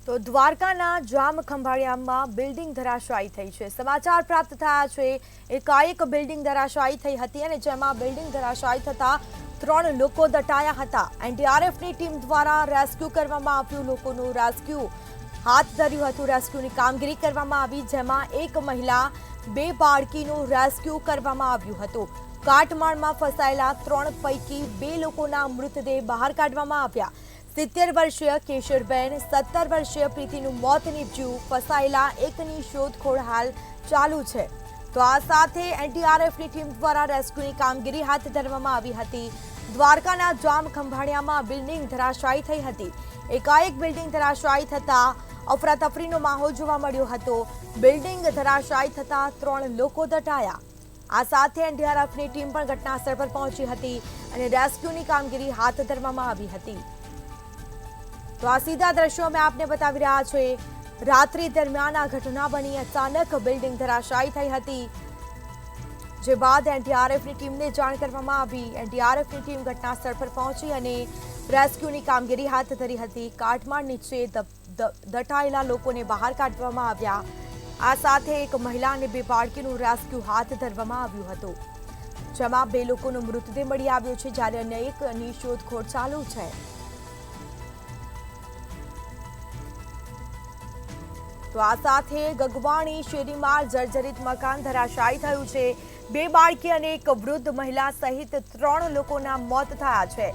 તો દ્વારકાના જામ ખંભાળિયામાં બિલ્ડિંગ ધરાશાયી થઈ છે। સમાચાર પ્રાપ્ત થયા છે એકાએક બિલ્ડિંગ ધરાશાયી થઈ હતી અને જેમાં બિલ્ડિંગ ધરાશાયી થતા 3 લોકો દટાયા હતા। એનડીઆરએફની ટીમ દ્વારા રેસ્ક્યુ કરવામાં આવ્યું। લોકોનું રેસ્ક્યુ હાથ ધર્યું હતું। રેસ્ક્યુની કામગીરી કરવામાં આવી, જેમાં એક મહિલા 2 બાળકીનું રેસ્ક્યુ કરવામાં આવ્યું હતું। કાટમાળમાં ફસાયેલા 3 પૈકી 2 લોકોના મૃતદેહ બહાર કાઢવામાં આવ્યા। 70 વર્ષીય કેશરબેન, 17 વર્ષીય પ્રીતિનું મોત નીપજ્યું। ફસાયેલા એકની શોધખોળ હાલ ચાલુ છે। તો આ સાથે એનડીઆરએફની ટીમ દ્વારા રેસ્ક્યુની કામગીરી હાથ ધરવામાં આવી હતી। દ્વારકાના જામ ખંભાળિયામાં બિલ્ડિંગ ધરાશાયી થઈ હતી। એકાએક બિલ્ડિંગ ધરાશાયી થતા અફરાતફરીનો માહોલ જોવા મળ્યો હતો। બિલ્ડિંગ ધરાશાયી થતા 3 લોકો દટાયા। આ સાથે એનડીઆરએફની ટીમ પણ ઘટનાસ્થળ પર પહોંચી હતી અને રેસ્ક્યુની કામગીરી હાથ ધરવામાં આવી હતી। તો આ સીધા દ્રશ્યો અમે આપને બતાવી રહ્યા છીએ। રાત્રિ દરમિયાન આ ઘટના બની। અચાનક બિલ્ડિંગ ધરાશાયી થઈ હતી, જે બાદ એનડીઆરએફની ટીમને જાણ કરવામાં આવી। એનડીઆરએફની ટીમ ઘટનાસ્થળ પર પહોંચી અને રેસ્ક્યુની કામગીરી હાથ ધરી હતી। કાટમાળ નીચે દટાયેલા લોકોને બહાર કાઢવામાં આવ્યા। આ સાથે એક મહિલા અને 2 બાળકીનું રેસ્ક્યુ હાથ ધરવામાં આવ્યું હતું, જેમાં 2 લોકોનો મૃતદેહ મળી આવ્યો છે, જ્યારે અન્ય એકની શોધખોળ ચાલુ છે। તો આ સાથે ગગવાણી શેરીમાં જર્જરિત મકાન ધરાશાયી થયું છે। 2 બાળકી અને એક વૃદ્ધ મહિલા સહિત 3 લોકોના મોત થયા છે।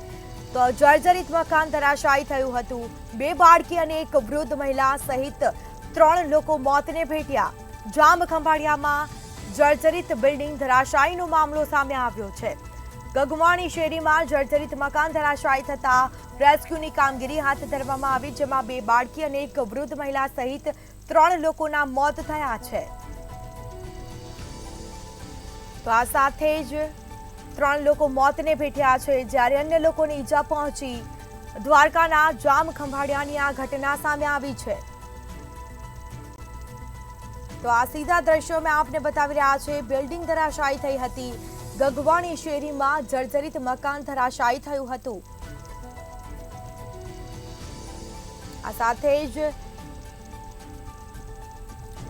તો જર્જરિત મકાન ધરાશાયી થયું હતું। 2 બાળકી અને એક વૃદ્ધ મહિલા સહિત 3 લોકો મોતને ભેટ્યા। જામ ખંભાળિયામાં જર્જરિત બિલ્ડિંગ ધરાશાયીનો મામલો સામે આવ્યો છે। ગગવાણી શેરીમાં જર્જરિત મકાન ધરાશાયી થતા રેસ્ક્યુની કામગીરી હાથ ધરવામાં આવી, જેમાં 2 બાળકી અને એક વૃદ્ધ મહિલા સહિત 3 લોકોના મોત થયા છે। તો આ સાથે જ 3 લોકો મોતને ભેટ્યા છે, જ્યારે અન્ય લોકોને ઈજા પહોંચી। દ્વારકાના જામ ખંભાળિયાની આ ઘટના સામે આવી છે। તો આ સીધા દ્રશ્યો મેં આપને બતાવી રહ્યા છે। બિલ્ડિંગ ધરાશાયી થઈ હતી। ગગવાણી શેરીમાં જર્જરિત મકાન ધરાશાયી થયું હતું। આ સાથે જ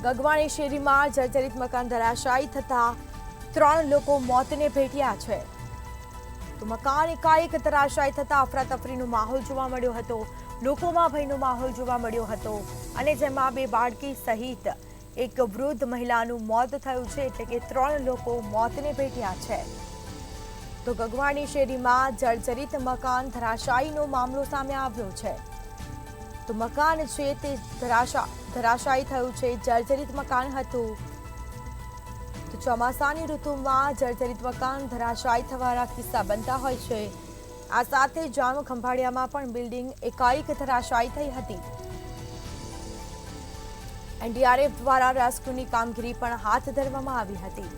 ગગવાણી શેરીમાં જર્જરિત મકાન ધરાશાયી થતા 3 લોકો મોતને ભેટ્યા છે। તો મકાન એકાએક ધરાશાયી થતા અફરાતફરીનો માહોલ જોવા મળ્યો હતો। લોકોમાં ભયનો માહોલ જોવા મળ્યો હતો અને જેમાં 2 બાળકી સહિત એક વૃદ્ધ મહિલાનું મોત થયું છે, એટલે કે 3 લોકો મોતને ભેટ્યા છે। તો ગગવાણી શેરીમાં જર્જરિત મકાન ધરાશાયીનો મામલો સામે આવ્યો છે। તો મકાન છે તે ધરાશાયી થયું છે। જર્જરિત મકાન હતું। તો ચોમાસાની ઋતુમાં જર્જરિત મકાન ધરાશાયી થવાના કિસ્સા બનતા હોય છે। આ સાથે જામ ખંભાળિયામાં પણ બિલ્ડિંગ એકાએક ધરાશાયી થઈ હતી। એનડીઆરએફ દ્વારા રેસ્ક્યુની કામગીરી પણ હાથ ધરવામાં આવી હતી।